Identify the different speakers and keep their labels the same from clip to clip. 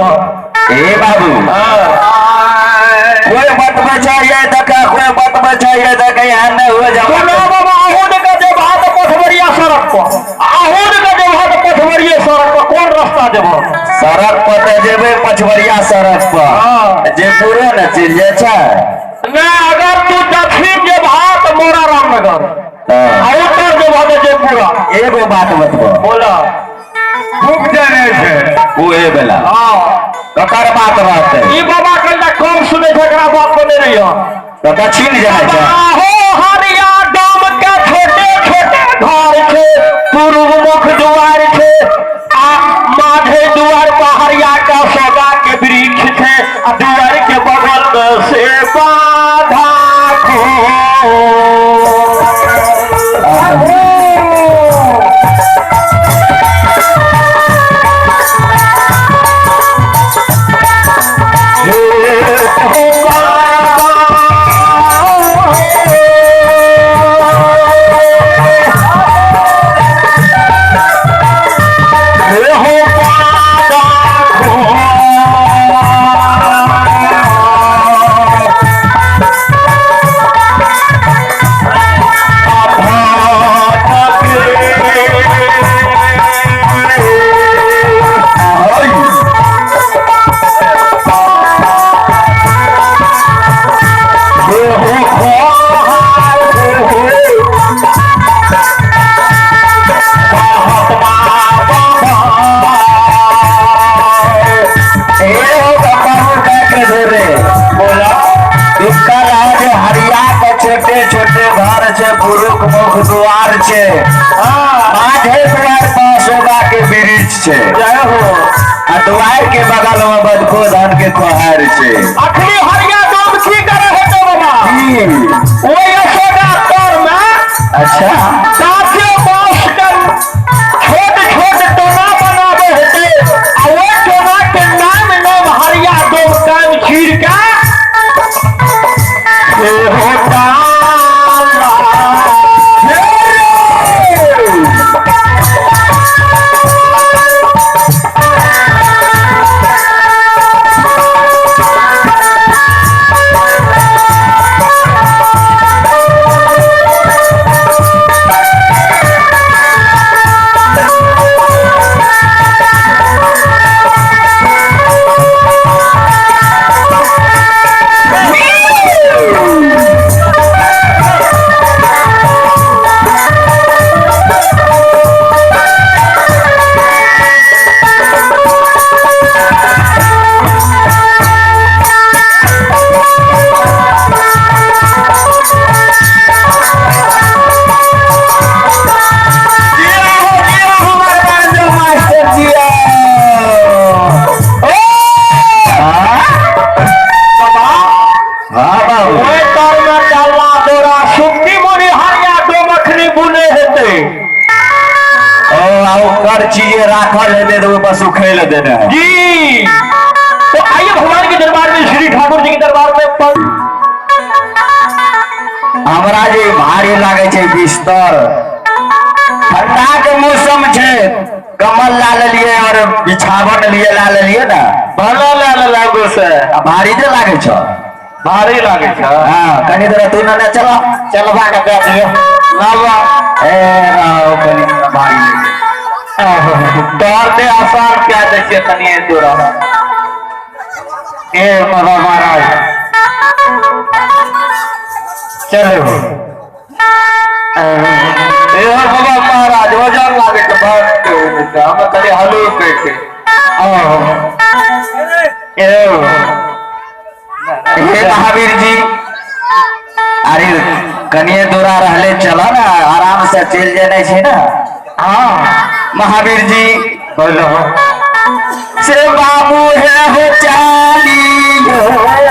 Speaker 1: हो
Speaker 2: ए बाबू कोई मत बचाइए देखा कोई मत बचाइए देखा यहाँ न हुआ
Speaker 1: सुनो बाबा आहूद का जब हाथ पथवरिया सड़क पर आहूद का जब हाथ पथवरिया सड़क पर कौन रास्ता देबो
Speaker 2: सड़क पर तो जेबे पछवरिया सड़क पर जे पूरे न चल जाए छै
Speaker 1: ना अगर तू दक्षिण जब हाथ मोरा रामनगर उत्तर जब हाथ जे पूरा
Speaker 2: एगो बात बतबो
Speaker 1: बोला
Speaker 2: भूख जाने छै वो ए बेला
Speaker 1: हां
Speaker 2: ककर बात रहते
Speaker 1: ई बाबा कल्ला कम सुने छै एकरा बात को नहीं रहियो
Speaker 2: तो दक्षिण जाए छै
Speaker 1: हो हरिया गांव के छोटे छोटे घर छै पूर्व मुख द्वार छै आ माधे द्वार पर हरिया का सौदा के वृक्ष छै आ द्वार के बगल में से बाधा
Speaker 2: द्वार छे माधे द्वार पर शोभा के वृक्ष छे
Speaker 1: जय हो
Speaker 2: आ द्वार के बगल में बदखो धान के कोहार छे
Speaker 1: अखनी हरिया गांव की करे हेतो बाबा ओए यशोदा तोर में
Speaker 2: अच्छा
Speaker 1: साथे बांस कर छोट छोट टोना बनावे हेते आ वो टोना के नाम हरिया गांव कान खीर का ए होता
Speaker 2: चीजें राखल है तो बस उखेल देना है
Speaker 1: जी। तो आइए भगवान के दरबार में श्री ठाकुर जी के दरबार में
Speaker 2: हमरा जे भारी लागे छे बिस्तर ठंडा के मौसम छे कमल ला लिए और बिछावन लिए ला लिए ना
Speaker 1: भला ला लागो से
Speaker 2: भारी जे लागे छ
Speaker 1: भारी लागे छ
Speaker 2: हां कनी देर तू ना चलो
Speaker 1: चलवा के दे दियो लावा
Speaker 2: ए आओ कनी भारी
Speaker 1: दौर दे आसान क्या देखिए तनिए दूरा ए बाबा महाराज चलो ए बाबा महाराज वजन लागे के बात के हम तनी हलू के
Speaker 2: हे महावीर जी अरे कनिए दूरा रहले चलो ना आराम से चल जाने छे ना
Speaker 1: हाँ
Speaker 2: महावीर जी
Speaker 1: बोलो
Speaker 2: से बाबू है हो चाली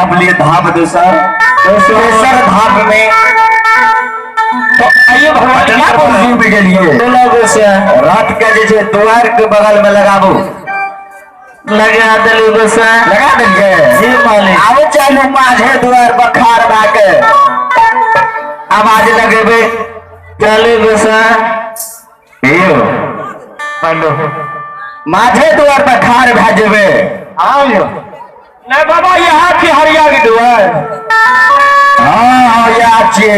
Speaker 2: धाप लिए धाप दूसर तेसर धाप में
Speaker 1: तो आइए भगवान क्या बोल
Speaker 2: डूब गेलिए रथ के जे छै द्वार के बगल में लगाबू
Speaker 1: लगा दिलू गोसा
Speaker 2: लगा देलिए
Speaker 1: जी मालिक
Speaker 2: आब चलू माझे द्वार बखार बाके आवाज लगेबे
Speaker 1: चलू गोसा
Speaker 2: यो
Speaker 1: पंडो
Speaker 2: माझे द्वार पर खार भए जेबे
Speaker 1: आओ नहीं बाबा यहाँ की हरिया की दुआर
Speaker 2: हाँ या छियै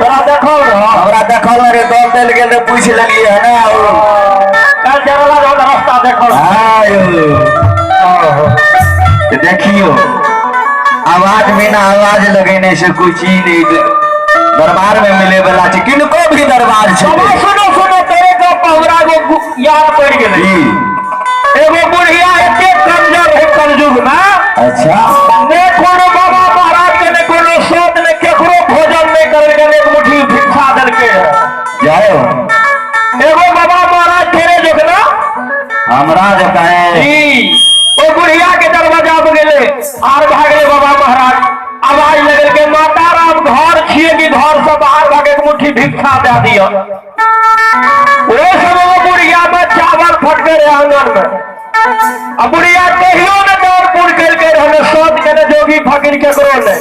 Speaker 1: तोरा देखो ना
Speaker 2: हमरा देखल रे दल देल गेल रे पूछ लेलिए है ना
Speaker 1: कल जरा रास्ता देखो
Speaker 2: देखियो आवाज बिना आवाज लगेने से कोई चीज नहीं दरबार में मिले वाला छै किनको भी दरबार छै
Speaker 1: बाबा सुनो सुनो तेरे को पहरा को याद पड़ गेलै एगो बुढ़िया एते कमजोर है कलयुग में
Speaker 2: अच्छा
Speaker 1: ने कोनो बाबा महाराज के ने कोनो सोत ने केकरो भोजन नहीं कर गेल एक मुट्ठी भिक्षा देलके
Speaker 2: जाओ
Speaker 1: एगो बाबा महाराज तेरे जोखना
Speaker 2: हमरा जका है
Speaker 1: जी ओ बुढ़िया के दरवाजा पे गेले आर भाग गेले बाबा महाराज आवाज लगल के माता राम घर छिए कि घर से बाहर भागे एक मुट्ठी भिक्षा दे दियो ओ समय वो बुढ़िया में चावल फटके रहे आंगन में अब बुढ़िया कहियो न दौड़पुर करके रहने सोच के न जोगी फकीर के करो ने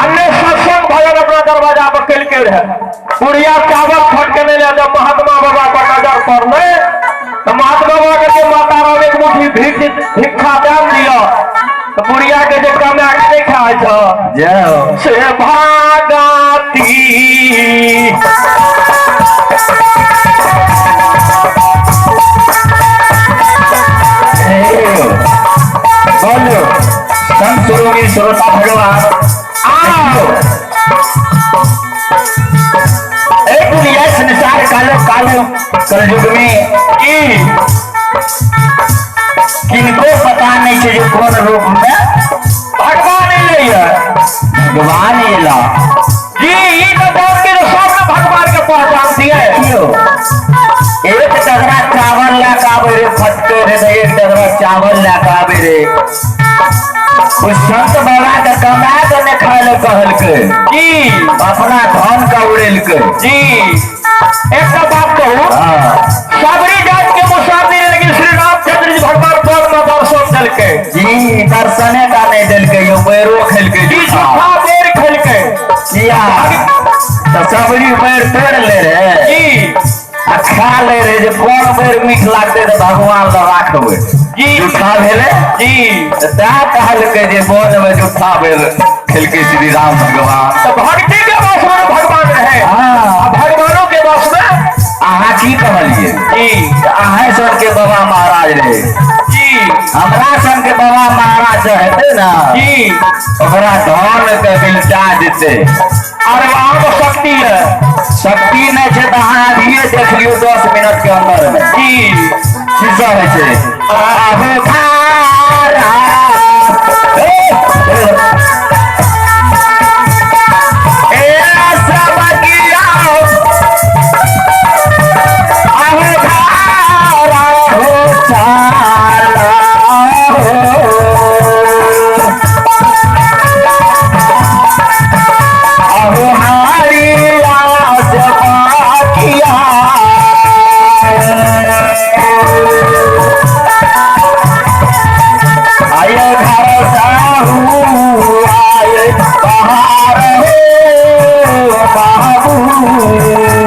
Speaker 1: अन्य सत्संग भजन अपना दरवाजा पर कल के रहे बुढ़िया चावल फटके नहीं ले जब महात्मा बाबा पर नजर पड़ने तो महात्मा बाबा के माता राम एक मुट्ठी भिक्षा दान दिया तो बुढ़िया के जो कमा के नहीं खाए छो
Speaker 2: जाओ
Speaker 1: से भागती
Speaker 2: बोलो संत रोगी श्रोता भगवान आओ एक दुनिया संसार कालो कलयुग में किनको पता नहीं है जो कौन रूप में
Speaker 1: भगवान नहीं है
Speaker 2: भगवान एला
Speaker 1: जी ये तो बात के सब भगवान के पहचानती है
Speaker 2: एक टगरा चावल लेकर आवे रे फटके रे एक टगरा चावल लेकर आवे रे उस संत बाबा के कमा के ने खाए ले कहल के
Speaker 1: जी
Speaker 2: अपना धन का उड़ेल के
Speaker 1: जी एक तो बात कहूँ सबरी जात के मुसाफिर लेकिन श्री रामचंद्र जी भगवान पद में दर्शन दिल के
Speaker 2: जी दर्शने का नहीं दिल के यो पैरो खेल के
Speaker 1: जी झूठा देर खेल के
Speaker 2: किया तो सबरी पैर तोड़ ले रे
Speaker 1: जी
Speaker 2: खा ले रे जो कौन पैर मीठ लागते तो भगवान लगा खबे
Speaker 1: जी
Speaker 2: जूठा भेले
Speaker 1: जी
Speaker 2: ता कहल के जे बोझ में जूठा भेल खेल के श्री राम भगवान
Speaker 1: तो भक्ति के वश में भगवान रहे
Speaker 2: हाँ
Speaker 1: भगवानों के वश में
Speaker 2: अहाँ की कहलिए
Speaker 1: जी
Speaker 2: अहें सन के बाबा महाराज रहे
Speaker 1: जी
Speaker 2: हमरा सन के बाबा महाराज जो हेते ना
Speaker 1: जी
Speaker 2: ओकरा धन के बिलटा देते
Speaker 1: और वहाँ तो शक्ति है
Speaker 2: शक्ति नहीं है तो अहाँ अभिये देख लियो 10 मिनट के अंदर में
Speaker 1: जी
Speaker 2: शीशा है आहो धारा ए सब किया आहो धारा हो चाला अहो हारी लाज बाकिया आये घर साहू आये बाहर हो बाबू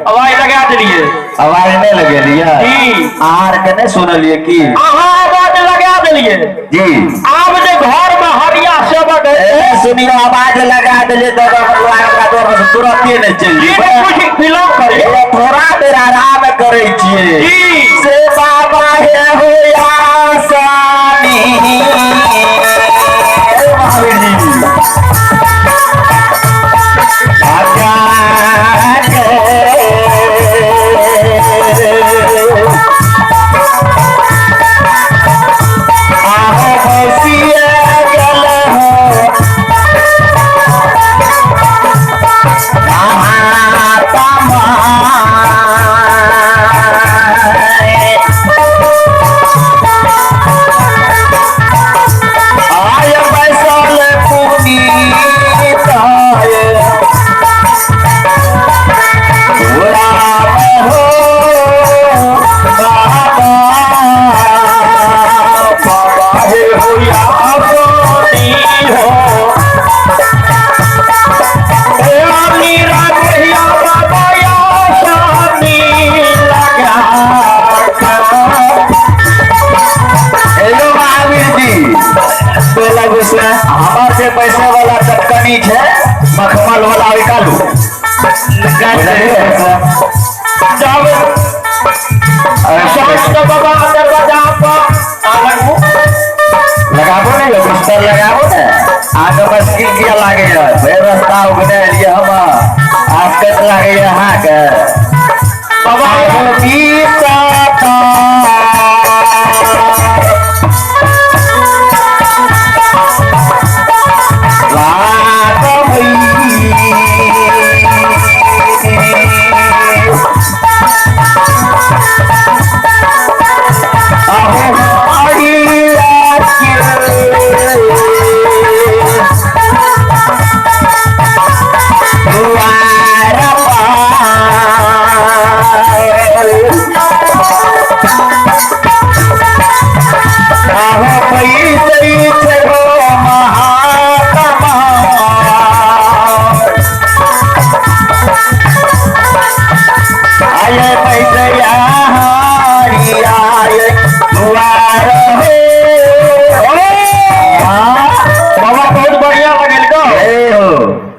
Speaker 1: आवाज लगा दिलिए
Speaker 2: आवाज नहीं लगेलिए
Speaker 1: जी
Speaker 2: आर के नहीं सुनलिए की
Speaker 1: अहाँ आवाज लगा दिलिए
Speaker 2: जी
Speaker 1: आब जे घर में हरिया सब
Speaker 2: सुनिए आवाज लगा दिलिए तो तुरंत नहीं चल
Speaker 1: कुछ फिल्म करिए
Speaker 2: थोड़ा देर आराम करे छिए
Speaker 1: जी
Speaker 2: से बाबा है हो आसानी महावीर जी हमार से पैसे वाला चटकनी है मखमल वाला निकालू लगाबो नहीं पुस्तर लगाबो ने आगे बस किया लागे रास्ता उगने लिए हम आपके लागे यहाँ के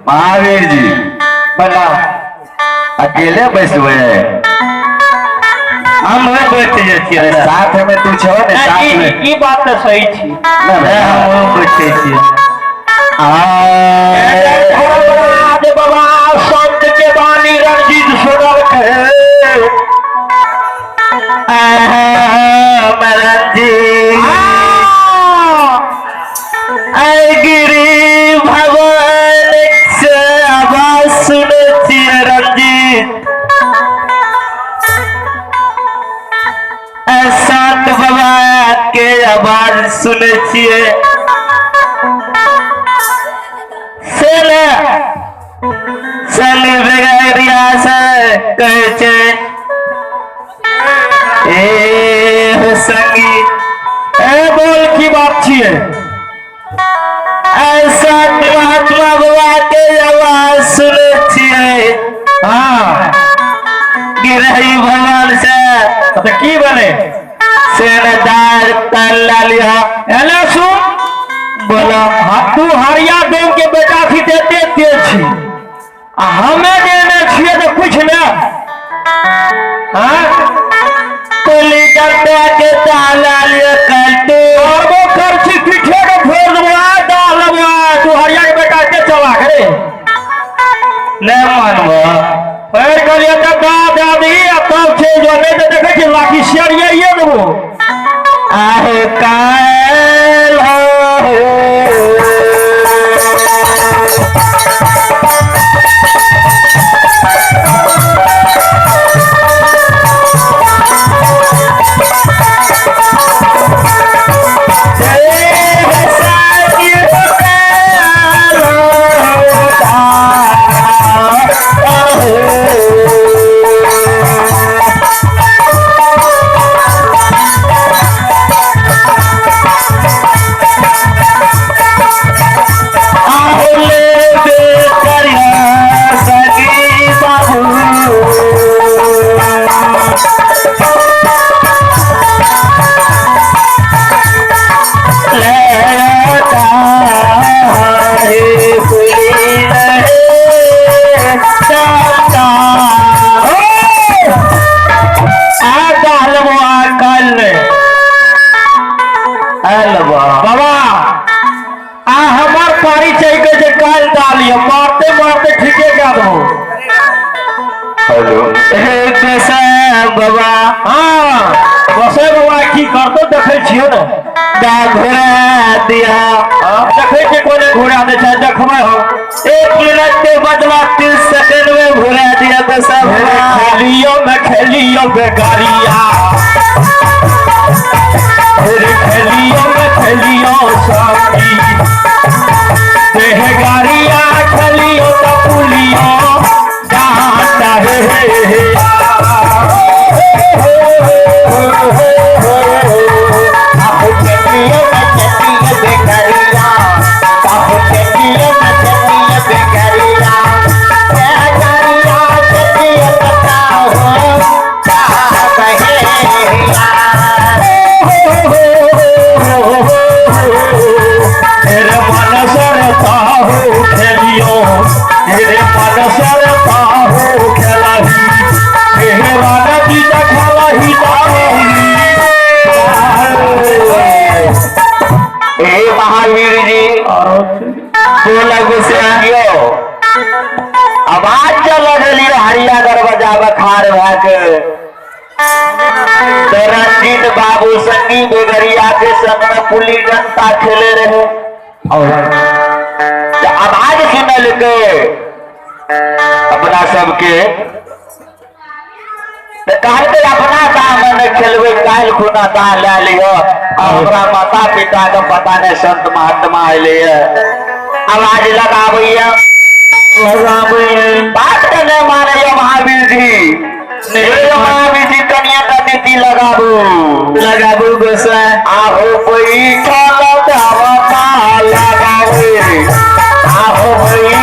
Speaker 2: महावीर जी
Speaker 1: बना
Speaker 2: अकेले बैठे
Speaker 1: हम बैठे
Speaker 2: साथ में तू छो ने साथ में
Speaker 1: ई बात तो सही थी
Speaker 2: हम बैठे छी
Speaker 1: बाबा संत के बानी रणजीत सुनल
Speaker 2: गिरी भगवान से आवाज सुनती रंजीत संत बाबा के आवाज सुने छिए बेगरिया से कहे छे ए संगी
Speaker 1: ए बोल की बात छिए
Speaker 2: ऐसा महात्मा बाबा के आवाज सुने छिए
Speaker 1: हाँ
Speaker 2: गिरही भगवान से
Speaker 1: तो की बने
Speaker 2: सेनदार तल्ला लिया
Speaker 1: एले सुन
Speaker 2: बोलो
Speaker 1: तू हरिया देव के बेटा थी देते छी हमें देने छिए तो कुछ ना हाँ
Speaker 2: कुली डब्बा के ताला लिया कल्टू
Speaker 1: और वो खर्ची पीछे को फोड़ दबा डाल दबा तू हरिया के बेटा के चला करे
Speaker 2: नहीं मानवा
Speaker 1: पैर करिए तो दादी तब छे जो नहीं तो देखे कि लाठी शेर ये देबो
Speaker 2: आहे काल बाबा
Speaker 1: हाँ गोसाई बाबा की करतो देखे छियो ने
Speaker 2: घोड़ा दिया
Speaker 1: देखे के कोने घोड़ा दे छै देखबै हो
Speaker 2: 1 मिनट के बदला 30 सेकंड में घोड़ा दिया
Speaker 1: खेलियो बेगारिया खेलियो साथी बेगारिया खेलियो तो पुलियो डांटा
Speaker 2: महावीर जी बोला गुस्सा आवाज चल रही हरिया दरवाजा बखार भाके रंजीत बाबू संगी बेगरिया के संग में पुली डंडा खेले रहे और आवाज सुनल के अपना सबके कहते अपना दाम में खेलबे काल खुना दान ले लियो हमरा माता पिता के पता नहीं संत महात्मा अले आवाज लगाबैया बात के नहीं माने महावीर जी महावीर जी कनिया का नीति लगाबू गोसा आहो कोई लगाबे आहो कोई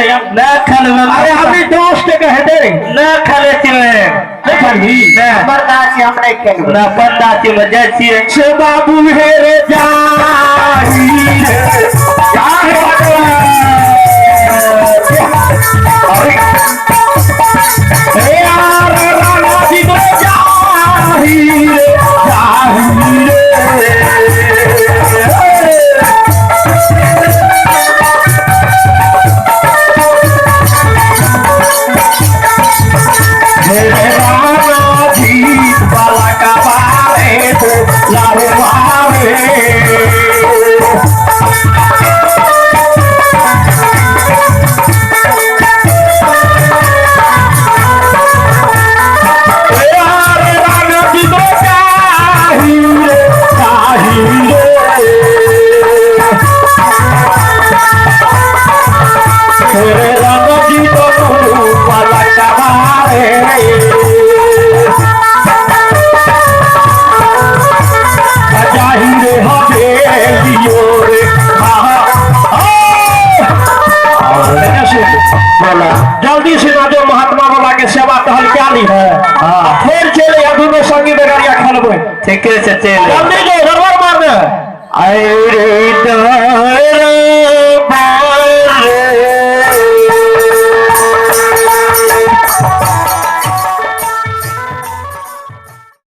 Speaker 1: अरे अभी दोस्त कहते
Speaker 2: न खले न बर्दाश्त में जैसी
Speaker 1: से बाबू हेरे जल्दी से ना जो महात्मा बाबा के सेवा कहल क्या ली है फिर चले दोनों संगी बेगारिया खेलबे
Speaker 2: ठीक है चल
Speaker 1: जल्दी जो रबर मारने
Speaker 2: अरे